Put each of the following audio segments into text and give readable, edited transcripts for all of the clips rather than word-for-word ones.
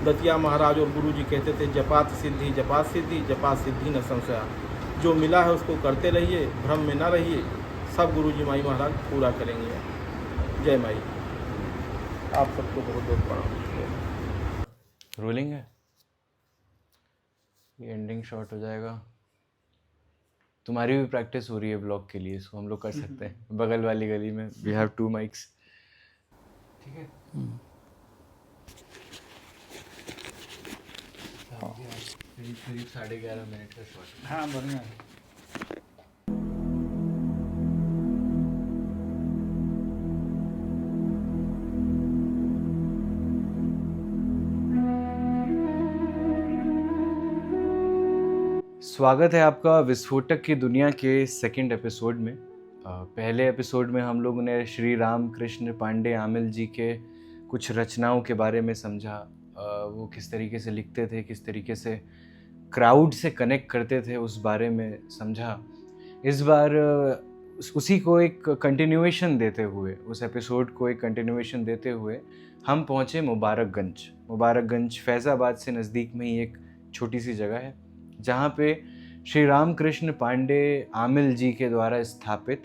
दतिया महाराज और गुरु जी कहते थे जपात सिद्धि जपात सिद्धि न संशया। जो मिला है उसको करते रहिए, भ्रम में ना रहिए, सब गुरु जी माई महाराज पूरा करेंगे। जय माई। आप सबको बहुत बहुत प्रणाम। रोलिंग है, ये एंडिंग शॉट हो जाएगा। तुम्हारी भी प्रैक्टिस हो रही है ब्लॉग के लिए, इसको हम लोग कर सकते हैं बगल वाली गली में। We have 2 mics. ठीक है। करीब 11:30 मिनट का शॉट। हाँ बढ़िया। स्वागत है आपका विस्फोटक की दुनिया के सेकंड एपिसोड में। पहले एपिसोड में हम लोगों ने श्री राम कृष्ण पांडे आमिल जी के कुछ रचनाओं के बारे में समझा। वो किस तरीके से लिखते थे, किस तरीके से क्राउड से कनेक्ट करते थे, उस बारे में समझा। इस बार उसी को एक कंटिन्यूएशन देते हुए, उस एपिसोड को एक कंटिन्यूएशन देते हुए हम पहुँचे मुबारकगंज फैज़ाबाद से नज़दीक में ही एक छोटी सी जगह है, जहाँ पे श्री रामकृष्ण पांडे आमिल जी के द्वारा स्थापित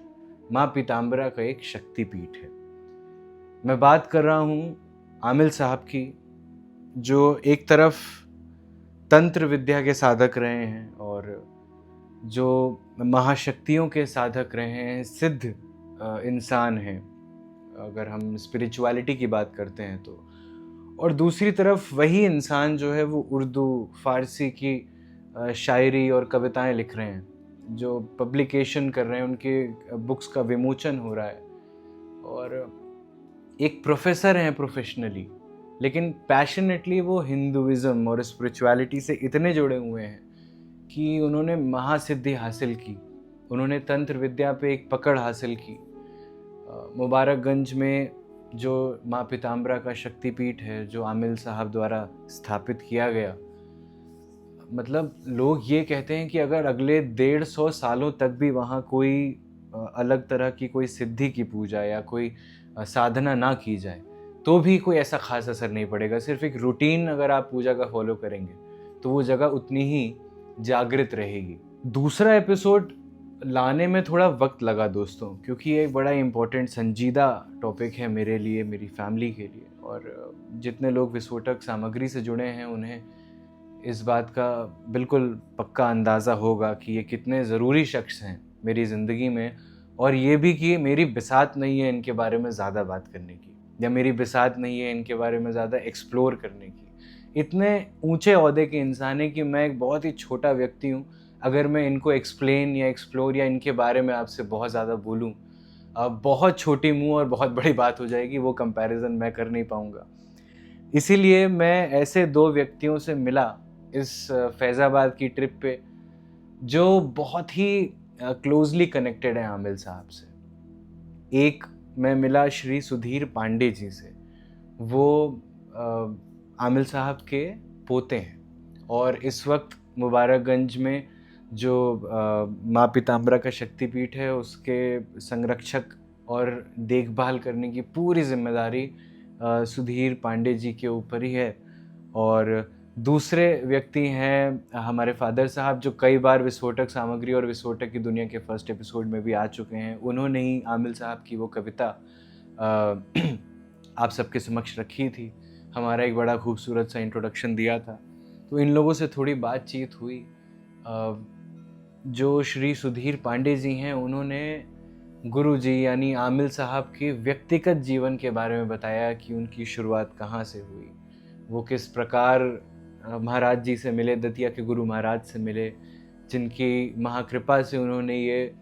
माँ पीताम्बरा का एक शक्तिपीठ है। मैं बात कर रहा हूँ आमिल साहब की, जो एक तरफ तंत्र विद्या के साधक रहे हैं और जो महाशक्तियों के साधक रहे हैं, सिद्ध इंसान हैं अगर हम स्पिरिचुअलिटी की बात करते हैं तो। और दूसरी तरफ वही इंसान जो है वो उर्दू फारसी की शायरी और कविताएं लिख रहे हैं, जो पब्लिकेशन कर रहे हैं, उनके बुक्स का विमोचन हो रहा है। और एक प्रोफेसर हैं प्रोफेशनली, लेकिन पैशनेटली वो हिंदुइज़्म और स्पिरिचुअलिटी से इतने जुड़े हुए हैं कि उन्होंने महासिद्धि हासिल की, उन्होंने तंत्र विद्या पे एक पकड़ हासिल की। मुबारकगंज में जो माँ पीताम्बरा का शक्तिपीठ है, जो आमिल साहब द्वारा स्थापित किया गया, मतलब लोग ये कहते हैं कि अगर अगले 150 सालों तक भी वहाँ कोई अलग तरह की कोई सिद्धि की पूजा या कोई साधना ना की जाए तो भी कोई ऐसा खास असर नहीं पड़ेगा। सिर्फ एक रूटीन अगर आप पूजा का फॉलो करेंगे तो वो जगह उतनी ही जागृत रहेगी। दूसरा एपिसोड लाने में थोड़ा वक्त लगा दोस्तों, क्योंकि ये एक बड़ा इम्पोर्टेंट संजीदा टॉपिक है मेरे लिए, मेरी फैमिली के लिए। और जितने लोग विस्फोटक सामग्री से जुड़े हैं उन्हें इस बात का बिल्कुल पक्का अंदाज़ा होगा कि ये कितने ज़रूरी शख्स हैं मेरी ज़िंदगी में। और ये भी कि मेरी बिसात नहीं है इनके बारे में ज़्यादा बात करने की, या मेरी बिसात नहीं है इनके बारे में ज़्यादा एक्सप्लोर करने की। इतने ऊंचे ओहदे के इंसान हैं कि मैं एक बहुत ही छोटा व्यक्ति हूँ। अगर मैं इनको एक्सप्लेन या एक्सप्लोर या इनके बारे में आपसे बहुत ज़्यादा बोलूँ, बहुत छोटी मुँह और बहुत बड़ी बात हो जाएगी, वो कंपैरिजन मैं कर नहीं पाऊँगा। इसीलिए मैं ऐसे 2 व्यक्तियों से मिला इस फैज़ाबाद की ट्रिप पे, जो बहुत ही क्लोजली कनेक्टेड है आमिल साहब से। एक मैं मिला श्री सुधीर पांडे जी से, वो आमिल साहब के पोते हैं और इस वक्त मुबारकगंज में जो माँ पीताम्बरा का शक्तिपीठ है उसके संरक्षक और देखभाल करने की पूरी जिम्मेदारी सुधीर पांडे जी के ऊपर ही है। और दूसरे व्यक्ति हैं हमारे फादर साहब, जो कई बार विस्फोटक सामग्री और विस्फोटक की दुनिया के फर्स्ट एपिसोड में भी आ चुके हैं। उन्होंने ही आमिल साहब की वो कविता आप सबके समक्ष रखी थी, हमारा एक बड़ा खूबसूरत सा इंट्रोडक्शन दिया था। तो इन लोगों से थोड़ी बातचीत हुई। जो श्री सुधीर पांडे जी हैं, उन्होंने गुरु जी यानी आमिल साहब के व्यक्तिगत जीवन के बारे में बताया कि उनकी शुरुआत कहाँ से हुई, वो किस प्रकार महाराज जी से मिले, दतिया के गुरु महाराज से मिले, जिनकी महाकृपा से उन्होंने ये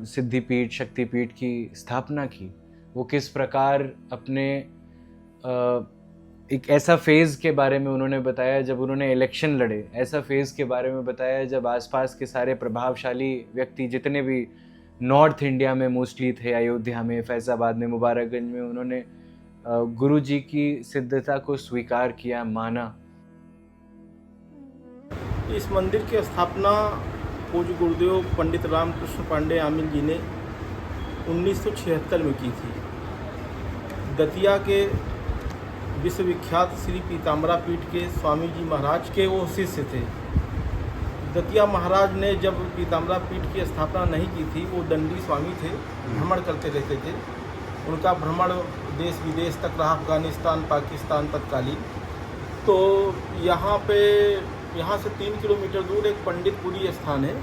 सिद्धिपीठ शक्तिपीठ की स्थापना की। वो किस प्रकार अपने एक ऐसा फेज़ के बारे में उन्होंने बताया जब उन्होंने इलेक्शन लड़े, ऐसा फेज़ के बारे में बताया जब आसपास के सारे प्रभावशाली व्यक्ति जितने भी नॉर्थ इंडिया में मोस्टली थे, अयोध्या में, फैज़ाबाद में, मुबारकगंज में, उन्होंने गुरु जी की सिद्धता को स्वीकार किया, माना। इस मंदिर की स्थापना पूज्य गुरुदेव पंडित रामकृष्ण पांडे आमिल जी ने 1976 में की थी। दतिया के विश्वविख्यात श्री पीताम्बरा पीठ के स्वामी जी महाराज के वो शिष्य थे। दतिया महाराज ने जब पीताम्बरा पीठ की स्थापना नहीं की थी, वो दंडी स्वामी थे, भ्रमण करते रहते थे। उनका भ्रमण देश विदेश तक रहा, अफगानिस्तान, पाकिस्तान तत्कालीन। तो यहाँ से 3 किलोमीटर दूर एक पंडितपुरी स्थान है,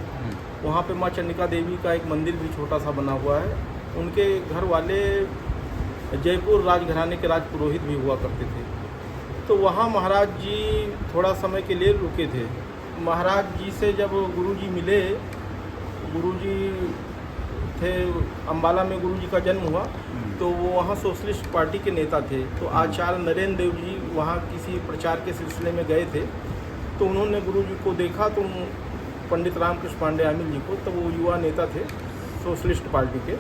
वहाँ पे माँ चंडिका देवी का एक मंदिर भी छोटा सा बना हुआ है। उनके घर वाले जयपुर राजघराने के राजपुरोहित भी हुआ करते थे। तो वहाँ महाराज जी थोड़ा समय के लिए रुके थे। महाराज जी से जब गुरुजी मिले, गुरुजी थे अम्बाला में, गुरुजी का जन्म हुआ, तो वो वहाँ सोशलिस्ट पार्टी के नेता थे। तो आचार्य नरेंद्र देव जी वहाँ किसी प्रचार के सिलसिले में गए थे, तो उन्होंने गुरुजी को देखा, तो पंडित रामकृष्ण पांडे आमिल जी को, तो वो युवा नेता थे सोशलिस्ट पार्टी के।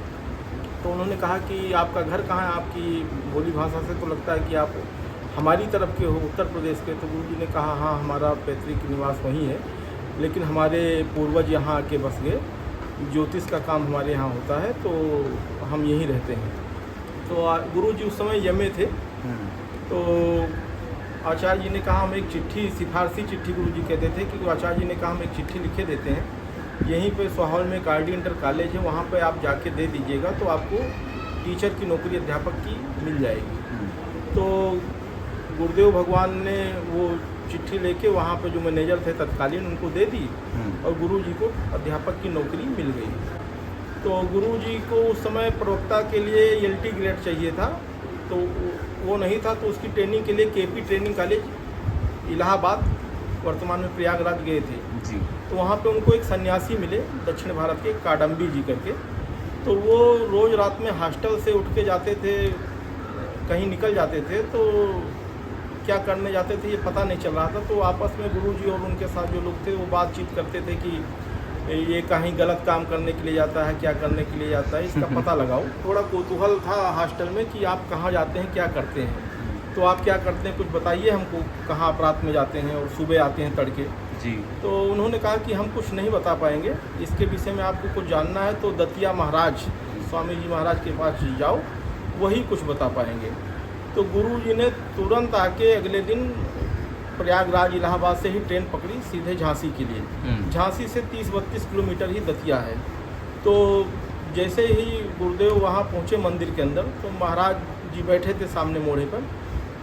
तो उन्होंने कहा कि आपका घर कहाँ है, आपकी बोली भाषा से तो लगता है कि आप हमारी तरफ के हो, उत्तर प्रदेश के। तो गुरुजी ने कहा हाँ, हमारा पैतृक निवास वहीं है, लेकिन हमारे पूर्वज यहाँ आके बस गए, ज्योतिष का काम हमारे यहाँ होता है, तो हम यहीं रहते हैं। तो गुरुजी उस समय यमे थे। तो आचार्य जी ने कहा हम एक चिट्ठी, सिफारसी चिट्ठी गुरुजी कहते थे कि आचार्य जी ने कहा हम एक चिट्ठी लिखे देते हैं, यहीं पे सोहाल में कार्डी इंटर कॉलेज है, वहाँ पे आप जाके दे दीजिएगा, तो आपको टीचर की नौकरी, अध्यापक की मिल जाएगी। तो गुरुदेव भगवान ने वो चिट्ठी लेके वहाँ पे जो मैनेजर थे तत्कालीन, उनको दे दी और गुरुजी को अध्यापक की नौकरी मिल गई। तो गुरुजी को उस समय प्रवक्ता के लिए एलटी ग्रेड चाहिए था, तो वो नहीं था, तो उसकी ट्रेनिंग के लिए केपी ट्रेनिंग कॉलेज इलाहाबाद, वर्तमान में प्रयागराज गए थे जी। तो वहाँ पे उनको एक सन्यासी मिले दक्षिण भारत के, काडम्बी जी करके। तो वो रोज़ रात में हॉस्टल से उठ के जाते थे, कहीं निकल जाते थे, तो क्या करने जाते थे ये पता नहीं चल रहा था। तो आपस में गुरुजी और उनके साथ जो लोग थे वो बातचीत करते थे कि ये कहीं गलत काम करने के लिए जाता है, क्या करने के लिए जाता है, इसका पता लगाओ। थोड़ा कौतूहल था हॉस्टल में कि आप कहाँ जाते हैं, क्या करते हैं, तो आप क्या करते हैं कुछ बताइए हमको, कहाँ आप रात में जाते हैं और सुबह आते हैं तड़के जी। तो उन्होंने कहा कि हम कुछ नहीं बता पाएंगे, इसके विषय में आपको कुछ जानना है तो दतिया महाराज, स्वामी जी महाराज के पास जाओ, वही कुछ बता पाएंगे। तो गुरु जी ने तुरंत आके अगले दिन प्रयागराज इलाहाबाद से ही ट्रेन पकड़ी सीधे झांसी के लिए। झांसी से 30-32 किलोमीटर ही दतिया है। तो जैसे ही गुरुदेव वहाँ पहुँचे मंदिर के अंदर, तो महाराज जी बैठे थे सामने मोड़े पर।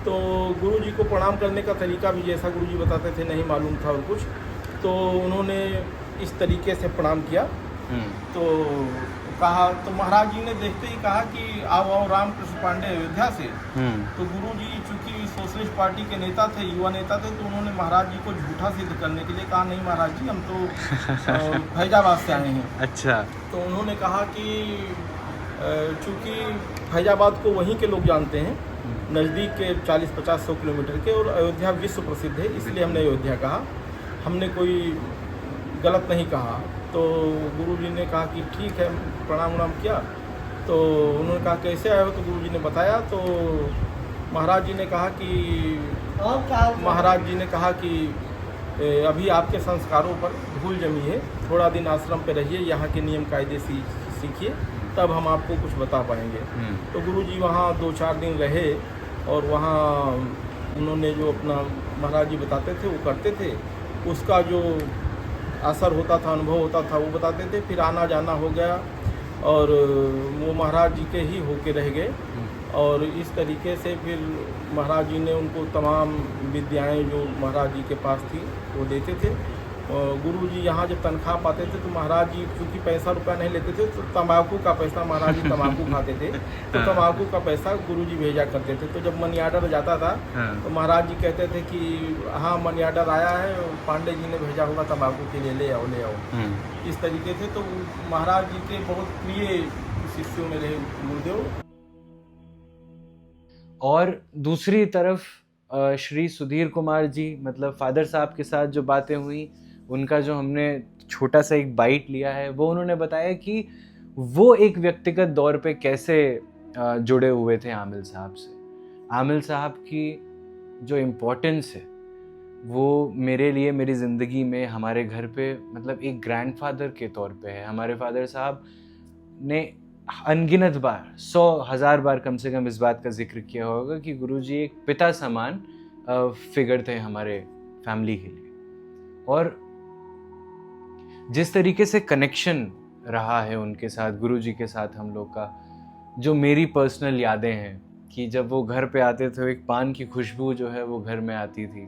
तो गुरु जी को प्रणाम करने का तरीका भी जैसा गुरु जी बताते थे नहीं मालूम था और कुछ, तो उन्होंने इस तरीके से प्रणाम किया। तो कहा, तो महाराज जी ने देखते ही कहा कि आओ रामकृष्ण पांडे अयोध्या से। तो गुरु जी चूँकि सोशलिस्ट पार्टी के नेता थे, युवा नेता थे, तो उन्होंने महाराज जी को झूठा सिद्ध करने के लिए कहा नहीं महाराज जी, हम तो फैजाबाद से आए हैं। अच्छा। तो उन्होंने कहा कि चूँकि फैजाबाद को वहीं के लोग जानते हैं, नज़दीक के 40-50-100 किलोमीटर के, और अयोध्या विश्व प्रसिद्ध है, इसलिए हमने अयोध्या कहा, हमने कोई गलत नहीं कहा। तो गुरुजी ने कहा कि ठीक है, प्रणाम उणाम किया। तो उन्होंने कहा कैसे आए हो, तो गुरुजी ने बताया। तो महाराज जी ने कहा कि अभी आपके संस्कारों पर धूल जमी है, थोड़ा दिन आश्रम पे रहिए, यहाँ के नियम कायदे सीखिए, तब हम आपको कुछ बता पाएंगे। तो गुरुजी वहाँ 2-4 दिन रहे और वहाँ उन्होंने जो अपना महाराज जी बताते थे वो करते थे, उसका जो असर होता था, अनुभव होता था, वो बताते थे। फिर आना जाना हो गया और वो महाराज जी के ही होके रह गए। और इस तरीके से फिर महाराज जी ने उनको तमाम विद्याएं जो महाराज जी के पास थी वो देते थे। गुरु जी यहाँ जब तनख्वाह पाते थे तो महाराज जी क्योंकि पैसा रुपया नहीं लेते थे, तो तम्बाकू का पैसा, महाराज जी तम्बाकू खाते थे, तो तम्बाकू का पैसा गुरु जी भेजा करते थे। तो जब मनी आर्डर जाता था तो महाराज जी कहते थे कि हाँ मनी आर्डर आया है, पांडे जी ने भेजा होगा तम्बाकू के लिए, ले आओ। इस तरीके से तो महाराज जी के बहुत प्रिय शिष्यों में रहे गुरुदेव। और दूसरी तरफ श्री सुधीर कुमार जी, मतलब फादर साहब के साथ जो बातें हुई, उनका जो हमने छोटा सा एक बाइट लिया है, वो उन्होंने बताया कि वो एक व्यक्तिगत दौर पे कैसे जुड़े हुए थे आमिल साहब से। आमिल साहब की जो इम्पोर्टेंस है वो मेरे लिए, मेरी ज़िंदगी में, हमारे घर पे, मतलब एक ग्रैंडफादर के तौर पे है। हमारे फादर साहब ने अनगिनत बार 100,000 बार कम से कम इस बात का जिक्र किया होगा कि गुरुजी एक पिता समान फिगर थे हमारे फैमिली के लिए। और जिस तरीके से कनेक्शन रहा है उनके साथ, गुरुजी के साथ हम लोग का, जो मेरी पर्सनल यादें हैं कि जब वो घर पे आते थे एक पान की खुशबू जो है वो घर में आती थी।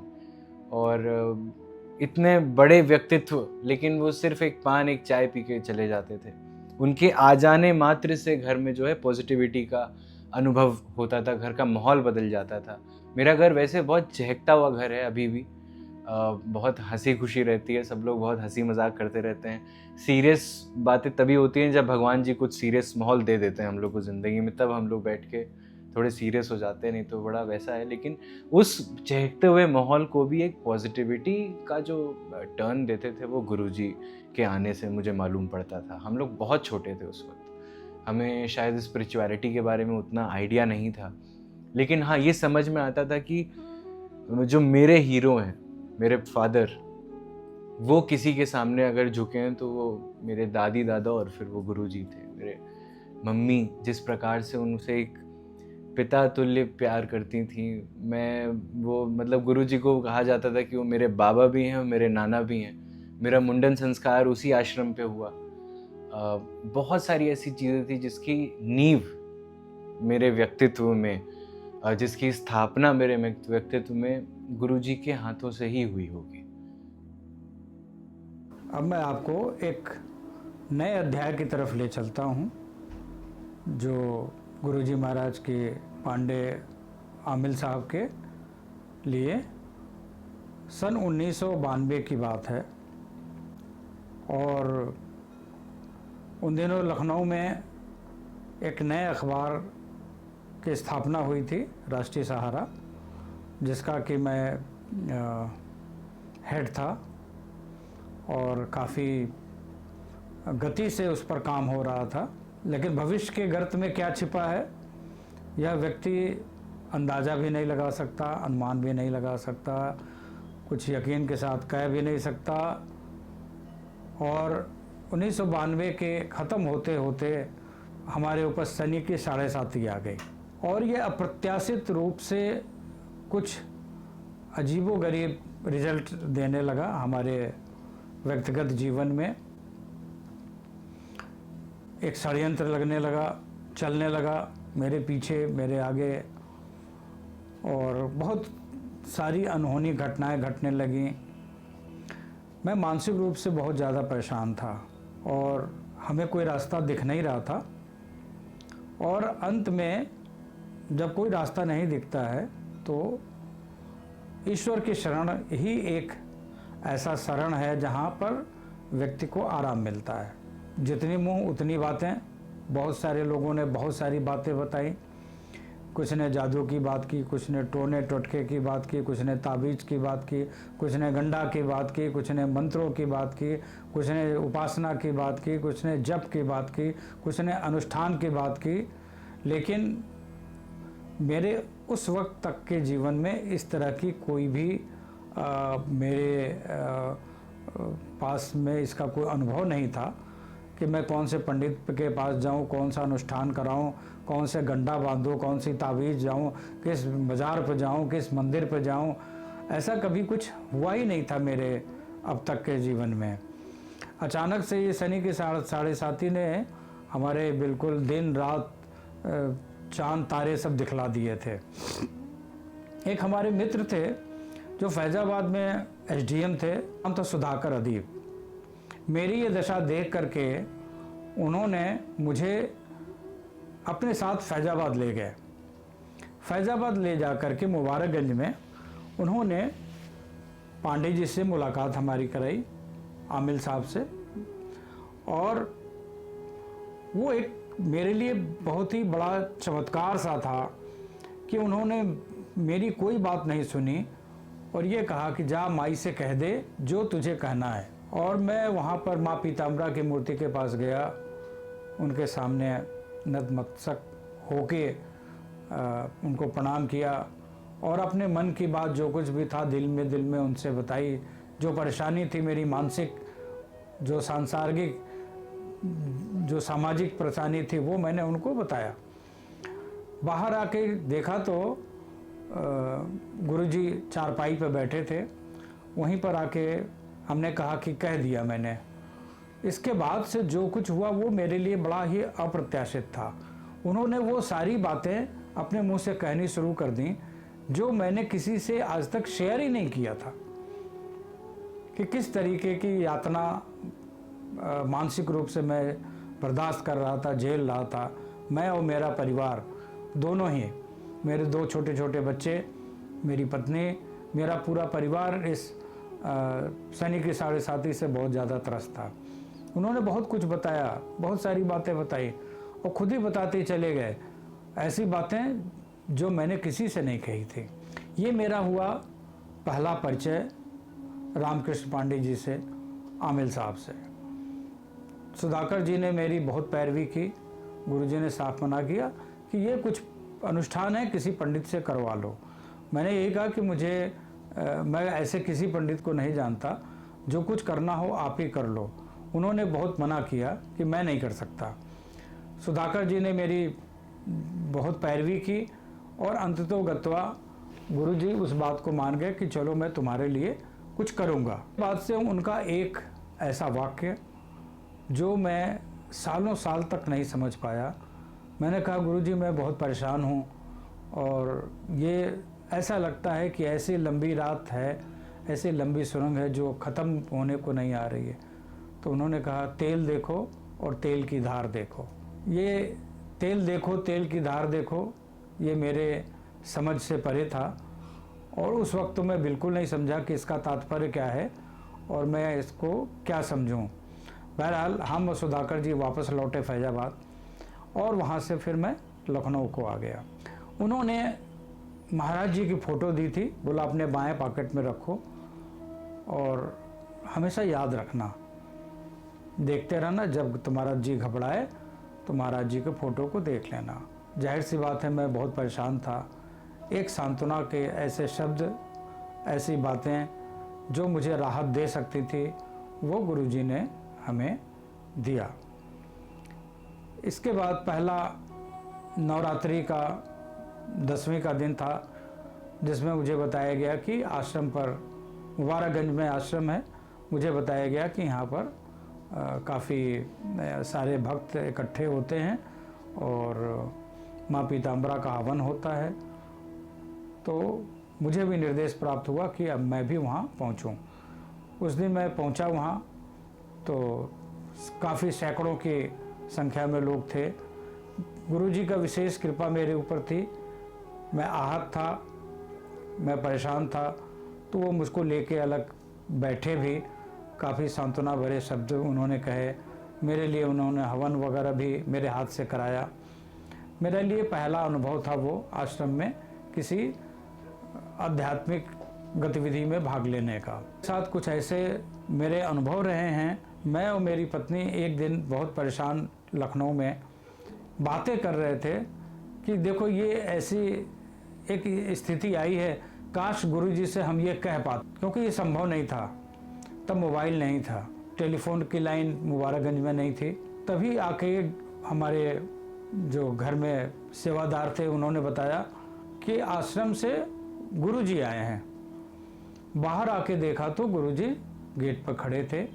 और इतने बड़े व्यक्तित्व, लेकिन वो सिर्फ एक पान एक चाय पी के चले जाते थे। उनके आ जाने मात्र से घर में जो है पॉजिटिविटी का अनुभव होता था, घर का माहौल बदल जाता था। मेरा घर वैसे बहुत चहकता हुआ घर है अभी भी, बहुत हंसी खुशी रहती है, सब लोग बहुत हंसी मजाक करते रहते हैं। सीरियस बातें तभी होती हैं जब भगवान जी कुछ सीरियस माहौल दे देते हैं हम लोग को ज़िंदगी में, तब हम लोग बैठ के थोड़े सीरियस हो जाते हैं, नहीं तो बड़ा वैसा है। लेकिन उस चहकते हुए माहौल को भी एक पॉजिटिविटी का जो टर्न देते थे वो गुरुजी के आने से मुझे मालूम पड़ता था। हम लोग बहुत छोटे थे उस वक्त, हमें शायद स्पिरिचुअलिटी के बारे में उतना आइडिया नहीं था, लेकिन हाँ ये समझ में आता था कि जो मेरे हीरो हैं, मेरे फादर, वो किसी के सामने अगर झुके हैं तो वो मेरे दादी दादा और फिर वो गुरुजी थे। मेरे मम्मी जिस प्रकार से उनसे एक पिता तुल्य प्यार करती थी, मैं वो मतलब गुरुजी को कहा जाता था कि वो मेरे बाबा भी हैं और मेरे नाना भी हैं। मेरा मुंडन संस्कार उसी आश्रम पे हुआ। बहुत सारी ऐसी चीज़ें थी जिसकी नींव मेरे व्यक्तित्व में, जिसकी स्थापना मेरे व्यक्तित्व में गुरुजी के हाथों से ही हुई होगी। अब मैं आपको एक नए अध्याय की तरफ ले चलता हूँ, जो गुरुजी महाराज के पांडे आमिल साहब के लिए सन 1992 की बात है। और उन दिनों लखनऊ में एक नए अखबार की स्थापना हुई थी, राष्ट्रीय सहारा, जिसका कि मैं हेड था और काफ़ी गति से उस पर काम हो रहा था। लेकिन भविष्य के गर्त में क्या छिपा है यह व्यक्ति अंदाज़ा भी नहीं लगा सकता, अनुमान भी नहीं लगा सकता, कुछ यकीन के साथ कह भी नहीं सकता। और 1992 के ख़त्म होते होते हमारे ऊपर शनि की 7.5 आ गई और ये अप्रत्याशित रूप से कुछ अजीबोगरीब रिजल्ट देने लगा हमारे व्यक्तिगत जीवन में। एक षड्यंत्र लगने लगा, चलने लगा मेरे पीछे, मेरे आगे, और बहुत सारी अनहोनी घटनाएं घटने लगीं। मैं मानसिक रूप से बहुत ज़्यादा परेशान था और हमें कोई रास्ता दिख नहीं रहा था। और अंत में जब कोई रास्ता नहीं दिखता है तो ईश्वर की शरण ही एक ऐसा शरण है जहाँ पर व्यक्ति को आराम मिलता है। जितनी मुँह उतनी बातें, बहुत सारे लोगों ने बहुत सारी बातें बताई। कुछ ने जादू की बात की, कुछ ने टोने टोटके की बात की, कुछ ने ताबीज़ की बात की, कुछ ने गंडा की बात की, कुछ ने मंत्रों की बात की, कुछ ने उपासना की बात की, कुछ ने जप की बात की, कुछ ने अनुष्ठान की बात की। लेकिन मेरे उस वक्त तक के जीवन में इस तरह की कोई भी मेरे पास में इसका कोई अनुभव नहीं था कि मैं कौन से पंडित के पास जाऊं, कौन सा अनुष्ठान कराऊं, कौन से गंडा बांधूं, कौन सी ताबीज़ जाऊं, किस बाज़ार पर जाऊं, किस मंदिर पर जाऊं। ऐसा कभी कुछ हुआ ही नहीं था मेरे अब तक के जीवन में। अचानक से ये शनि की 7.5 ने हमारे बिल्कुल दिन रात चांद तारे सब दिखला दिए थे। एक हमारे मित्र थे जो फैज़ाबाद में एसडीएम थे, नाम था सुधाकर अदीब। मेरी ये दशा देख करके उन्होंने मुझे अपने साथ फैज़ाबाद ले गए। फैज़ाबाद ले जा कर के मुबारकगंज में उन्होंने पांडे जी से मुलाकात हमारी कराई, आमिल साहब से। और वो एक मेरे लिए बहुत ही बड़ा चमत्कार सा था कि उन्होंने मेरी कोई बात नहीं सुनी और ये कहा कि जा माई से कह दे जो तुझे कहना है। और मैं वहाँ पर माँ पीताम्बरा की मूर्ति के पास गया, उनके सामने नतमस्तक होके उनको प्रणाम किया और अपने मन की बात जो कुछ भी था दिल में उनसे बताई। जो परेशानी थी मेरी मानसिक, जो सांसारिक जो सामाजिक परेशानी थी वो मैंने उनको बताया। बाहर आके देखा तो गुरुजी चारपाई पे बैठे थे, वहीं पर आके हमने कहा कि कह दिया मैंने। इसके बाद से जो कुछ हुआ वो मेरे लिए बड़ा ही अप्रत्याशित था। उन्होंने वो सारी बातें अपने मुंह से कहनी शुरू कर दी जो मैंने किसी से आज तक शेयर ही नहीं किया था, कि किस तरीके की यातना मानसिक रूप से मैं बर्दाश्त कर रहा था, झेल रहा था, मैं और मेरा परिवार दोनों ही। मेरे 2 छोटे छोटे बच्चे, मेरी पत्नी, मेरा पूरा परिवार इस शनि की 7.5 से बहुत ज़्यादा त्रस्त था। उन्होंने बहुत कुछ बताया, बहुत सारी बातें बताई और खुद ही बताते चले गए, ऐसी बातें जो मैंने किसी से नहीं कही थी। ये मेरा हुआ पहला परिचय रामकृष्ण पांडे जी से, आमिल साहब से। सुधाकर जी ने मेरी बहुत पैरवी की। गुरुजी ने साफ मना किया कि ये कुछ अनुष्ठान है, किसी पंडित से करवा लो। मैंने यही कहा कि मैं ऐसे किसी पंडित को नहीं जानता, जो कुछ करना हो आप ही कर लो। उन्होंने बहुत मना किया कि मैं नहीं कर सकता। सुधाकर जी ने मेरी बहुत पैरवी की और अंततोगत्वा गुरुजी उस बात को मान गए कि चलो मैं तुम्हारे लिए कुछ करूँगा। बात से उनका एक ऐसा वाक्य जो मैं सालों साल तक नहीं समझ पाया। मैंने कहा गुरुजी मैं बहुत परेशान हूँ और ये ऐसा लगता है कि ऐसी लंबी रात है, ऐसी लंबी सुरंग है जो ख़त्म होने को नहीं आ रही है। तो उन्होंने कहा तेल देखो और तेल की धार देखो। ये तेल देखो, तेल की धार देखो, ये मेरे समझ से परे था और उस वक्त तो मैं बिल्कुल नहीं समझा कि इसका तात्पर्य क्या है और मैं इसको क्या समझूं। बहरहाल हम और सुधाकर जी वापस लौटे फैजाबाद और वहाँ से फिर मैं लखनऊ को आ गया। उन्होंने महाराज जी की फ़ोटो दी थी, बोला अपने बाएं पॉकेट में रखो और हमेशा याद रखना, देखते रहना, जब तुम्हारा जी घबराए तो महाराज जी के फ़ोटो को देख लेना। जाहिर सी बात है मैं बहुत परेशान था। एक सांत्वना के ऐसे शब्द, ऐसी बातें जो मुझे राहत दे सकती थी वो गुरुजी ने हमें दिया। इसके बाद पहला नवरात्रि का 10वीं का दिन था जिसमें मुझे बताया गया कि आश्रम पर, मुबारकगंज में आश्रम है, मुझे बताया गया कि यहाँ पर काफ़ी सारे भक्त इकट्ठे होते हैं और माँ पीताम्बरा का हवन होता है। तो मुझे भी निर्देश प्राप्त हुआ कि अब मैं भी वहाँ पहुँचूँ। उस दिन मैं पहुँचा वहाँ तो काफ़ी सैकड़ों की संख्या में लोग थे। गुरुजी का विशेष कृपा मेरे ऊपर थी। मैं आहत था, मैं परेशान था, तो वो मुझको लेके अलग बैठे भी, काफ़ी सांत्वना भरे शब्द उन्होंने कहे। मेरे लिए उन्होंने हवन वगैरह भी मेरे हाथ से कराया। मेरे लिए पहला अनुभव था वो आश्रम में किसी आध्यात्मिक गतिविधि में भाग लेने का। साथ कुछ ऐसे मेरे अनुभव रहे हैं। मैं और मेरी पत्नी एक दिन बहुत परेशान लखनऊ में बातें कर रहे थे कि देखो ये ऐसी एक स्थिति आई है, काश गुरुजी से हम ये कह पाते, क्योंकि ये संभव नहीं था। तब मोबाइल नहीं था, टेलीफोन की लाइन मुबारकगंज में नहीं थी। तभी आके हमारे जो घर में सेवादार थे उन्होंने बताया कि आश्रम से गुरुजी आए हैं। बाहर आके देखा तो गुरुजी गेट पर खड़े थे।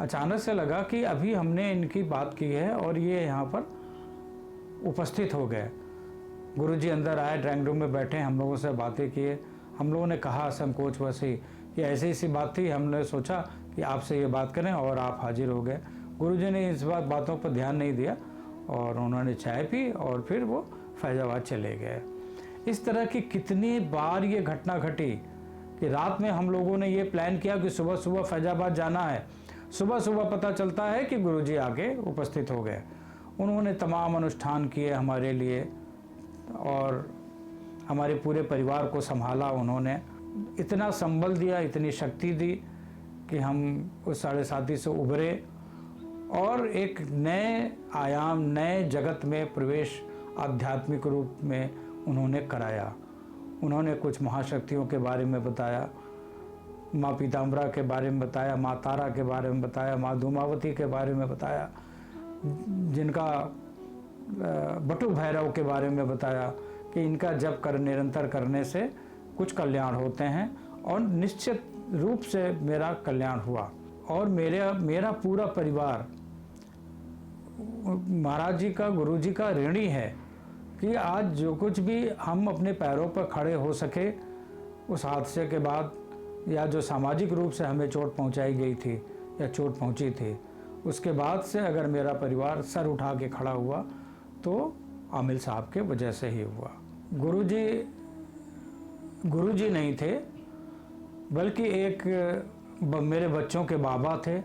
अचानक से लगा कि अभी हमने इनकी बात की है और ये यहाँ पर उपस्थित हो गए। गुरुजी अंदर आए, ड्राइंग रूम में बैठे, हम लोगों से बातें किए। हम लोगों ने कहा संकोचवश ही कि ऐसी सी बात थी, हमने सोचा कि आपसे ये बात करें और आप हाजिर हो गए। गुरुजी ने इस बातों पर ध्यान नहीं दिया और उन्होंने चाय पी और फिर वो फैजाबाद चले गए। इस तरह की कितनी बार ये घटना घटी कि रात में हम लोगों ने ये प्लान किया कि सुबह सुबह फैजाबाद जाना है। सुबह सुबह पता चलता है कि गुरुजी आके उपस्थित हो गए। उन्होंने तमाम अनुष्ठान किए हमारे लिए और हमारे पूरे परिवार को संभाला। उन्होंने इतना संबल दिया, इतनी शक्ति दी कि हम उस 7.5 से उभरे और एक नए आयाम, नए जगत में प्रवेश आध्यात्मिक रूप में उन्होंने कराया। उन्होंने कुछ महाशक्तियों के बारे में बताया, माँ पीताम्बरा के बारे में बताया, माँ तारा के बारे में बताया, माँ धूमावती के बारे में बताया, जिनका बटु भैरव के बारे में बताया कि इनका जप कर निरंतर करने से कुछ कल्याण होते हैं, और निश्चित रूप से मेरा कल्याण हुआ। और मेरा पूरा परिवार महाराज जी का, गुरु जी का ऋणी है कि आज जो कुछ भी हम अपने पैरों पर खड़े हो सके उस हादसे के बाद, या जो सामाजिक रूप से हमें चोट पहुंचाई गई थी या चोट पहुंची थी, उसके बाद से अगर मेरा परिवार सर उठा के खड़ा हुआ तो आमिल साहब के वजह से ही हुआ। गुरु जी नहीं थे, बल्कि एक मेरे बच्चों के बाबा थे,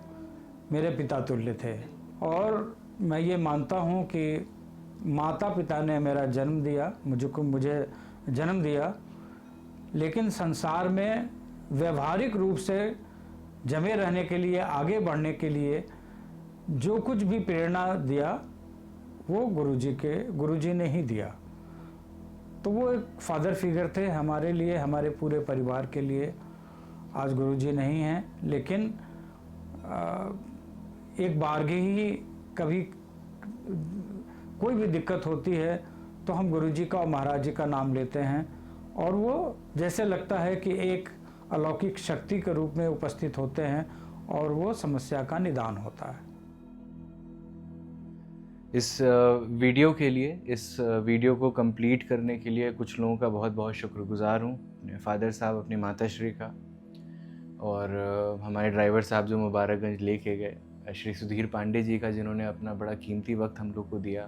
मेरे पिता तुल्य थे। और मैं ये मानता हूँ कि माता पिता ने मेरा जन्म दिया, मुझे जन्म दिया, लेकिन संसार में व्यवहारिक रूप से जमे रहने के लिए, आगे बढ़ने के लिए जो कुछ भी प्रेरणा दिया वो गुरु जी ने ही दिया। तो वो एक फादर फिगर थे हमारे लिए, हमारे पूरे परिवार के लिए। आज गुरु जी नहीं हैं, लेकिन एक बारगी ही कभी कोई भी दिक्कत होती है तो हम गुरु जी का और महाराज जी का नाम लेते हैं, और वो जैसे लगता है कि एक अलौकिक शक्ति के रूप में उपस्थित होते हैं और वो समस्या का निदान होता है। इस वीडियो के लिए, इस वीडियो को कंप्लीट करने के लिए कुछ लोगों का बहुत बहुत शुक्रगुजार हूँ। अपने फादर साहब, अपनी माता श्री का, और हमारे ड्राइवर साहब जो मुबारकगंज लेके गए, श्री सुधीर पांडे जी का, जिन्होंने अपना बड़ा कीमती वक्त हम लोग को दिया।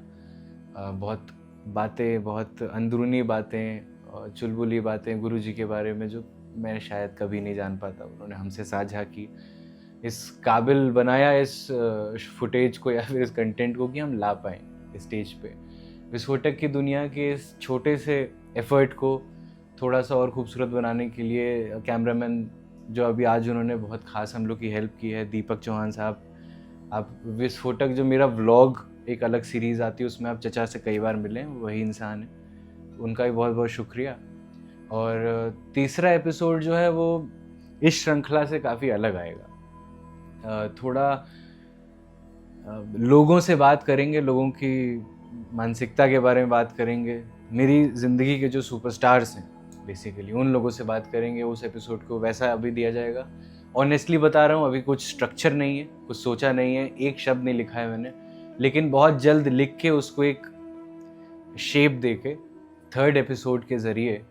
बहुत बातें, बहुत अंदरूनी बातें, चुलबुली बातें गुरु जी के बारे में जो मैं शायद कभी नहीं जान पाता, उन्होंने हमसे साझा की। इस काबिल बनाया इस फुटेज को या फिर इस कंटेंट को कि हम ला पाएँ इस स्टेज पे। विस्फोटक की दुनिया के इस छोटे से एफर्ट को थोड़ा सा और खूबसूरत बनाने के लिए कैमरामैन जो अभी आज उन्होंने बहुत ख़ास हम लोग की हेल्प की है, दीपक चौहान साहब। आप विस्फोटक जो मेरा व्लॉग एक अलग सीरीज़ आती है उसमें आप चचा से कई बार मिले, वही इंसान है, उनका भी बहुत बहुत शुक्रिया। और तीसरा एपिसोड जो है वो इस श्रृंखला से काफ़ी अलग आएगा। थोड़ा लोगों से बात करेंगे, लोगों की मानसिकता के बारे में बात करेंगे, मेरी ज़िंदगी के जो सुपरस्टार्स हैं बेसिकली उन लोगों से बात करेंगे। उस एपिसोड को वैसा अभी दिया जाएगा। ऑनेस्टली बता रहा हूँ, अभी कुछ स्ट्रक्चर नहीं है, कुछ सोचा नहीं है, एक शब्द नहीं लिखा है मैंने, लेकिन बहुत जल्द लिख के उसको एक शेप दे के थर्ड एपिसोड के ज़रिए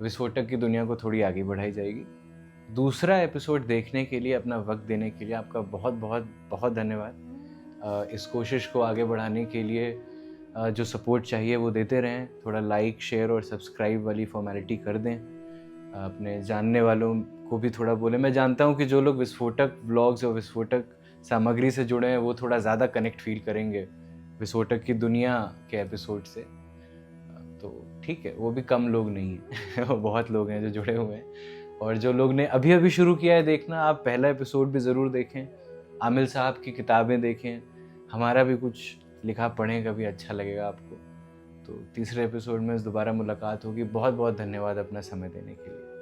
विस्फोटक की दुनिया को थोड़ी आगे बढ़ाई जाएगी। दूसरा एपिसोड देखने के लिए, अपना वक्त देने के लिए आपका बहुत बहुत बहुत धन्यवाद। इस कोशिश को आगे बढ़ाने के लिए जो सपोर्ट चाहिए वो देते रहें। थोड़ा लाइक, शेयर और सब्सक्राइब वाली फॉर्मेलिटी कर दें। अपने जानने वालों को भी थोड़ा बोलें। मैं जानता हूँ कि जो लोग विस्फोटक व्लॉग्स और विस्फोटक सामग्री से जुड़े हैं वो थोड़ा ज़्यादा कनेक्ट फील करेंगे विस्फोटक की दुनिया के एपिसोड से। तो ठीक है, वो भी कम लोग नहीं हैं बहुत लोग हैं जो जुड़े हुए हैं। और जो लोग ने अभी अभी शुरू किया है देखना, आप पहला एपिसोड भी ज़रूर देखें, आमिल साहब की किताबें देखें, हमारा भी कुछ लिखा पढ़ें, कभी अच्छा लगेगा आपको। तो तीसरे एपिसोड में दोबारा मुलाकात होगी। बहुत बहुत धन्यवाद अपना समय देने के लिए।